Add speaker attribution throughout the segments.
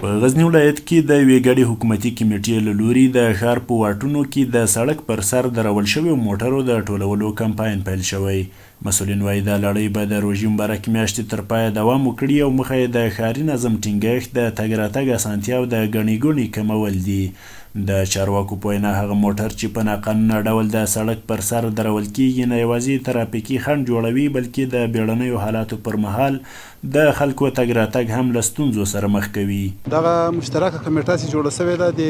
Speaker 1: په غزني ولایت کې د یوې ګډې حکومتي کمیټې له لوري د ښار په واټونو کې د سړک پر سر درول شویو موټرو د ټولولو کمپاین پیل شوی. مسؤلین وایي دا لړۍ به د روژې مبارکې میاشتې تر پایه دوام وکړي او موخه یې د ښاري نظم ټینګښت، د تګ راتګ اسانتیا او د ګڼې ګوڼې کمول دي. د چارواکو په وینا هغه موټر چې په ناقانونه ډول د سړک پر سر درول کیږي نه یوازې ترافیکي خنډ جوړوي بلکې د بیړنیو حالاتو پر مهال د خلکو تګ راتګ هم له ستونزو سره مخ کوي.
Speaker 2: دغه مشترکه کمیټه چې جوړه شوې ده د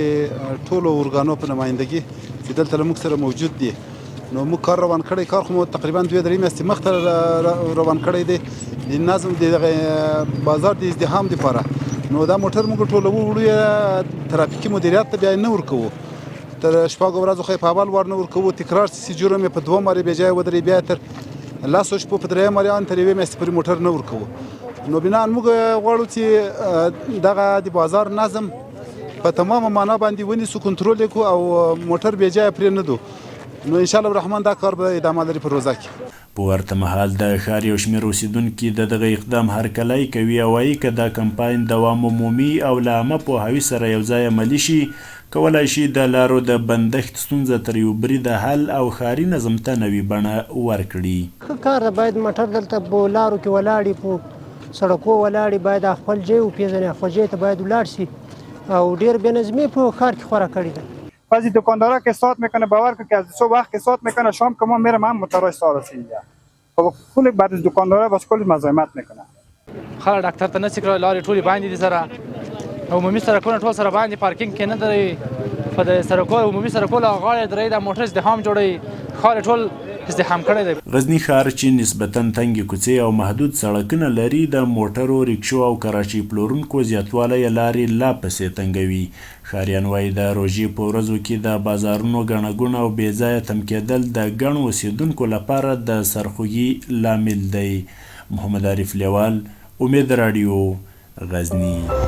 Speaker 2: ټولو ارګانو په نمایندګي چې دلته له موږ سره موجود دي، نو موږ کار روان کړی، کار خو مو تقریبا 2-3 میاشتې مخته روان کړی دی د نظم د بازار د ازدحام دپاره. نو دا موټر موږ ټولوو، وړو ترافیکي مدیریت ته بیا نه ورکوو، تر شپږو ورځو خو یې په اول وار نه ورکوو، تکرار سي جرم یې په 2 مرې بې ځایه ودرې، بیا تر لسو شپو په 3 مرې ان تر 1 میاشتې پورې موټر نه ورکوو. نو بنا موږ غواړو چې دغه د بازار نظم په تمامه معنا باندې ونیسو، کنټرول یې کړو او موټر بې ځایه پرې نه دو. نو ان شاء الله الرحمن دا کار به ادامه لري په روزه کې.
Speaker 1: په ورته مهال د ښار یو شمېر اوسیدونکي د دغه اقدام هرکلی کوي او وایي که دا کمپاین دوام عمومي او له عامه پوهاوي سره یو ځای عملي شي، کولی شي د لارو د بندښت ستونزه تر یو بریده حل او ښاري نظم ته نوې بڼه ورکړي.
Speaker 3: ښه کار ده، باید موټر دلته په لارو کې ولاړې، په سړکو ولاړې، باید خپل ځای وپېژني، خپل ځای ته باید ولاړ شي او ډېر بېنظمي په ښار کې خوره کړې ده.
Speaker 4: بعضی دکاندارا که استاد میکنه باور که از صبح وقت استاد میکنه، شام که ما میرم هم موترای استاد است اینجا. خب کل بعد از دکاندارا باز کل مزاحمت میکنه.
Speaker 5: خلک ډاکټر ته نه سیکره، لارې ټولې باندې دي سره، عمومي سړکونه ټول سره باندې، پارکینګ کې نه درې، په د سړکو عمومي سړکو له غاړې درې د موټر ازدحام جوړوي، ښار ټول ازدحام کړی دی.
Speaker 1: غزني ښار چې نسبتاً تنګې کوڅې او محدود سړکونه لري، د موټرو، رکشو او کراچۍ پلورونکو زیاتوالی یې لارې لا پسې تنګوي. ښاریان وایي د روژې په ورځو کې د بازارونو ګڼه ګوڼه او بې ځایه تم کېدل د ګڼو اوسیدونکو لپاره د سرخوږي لامل دی. محمد عارف لیوال، امید راډیو، غزني.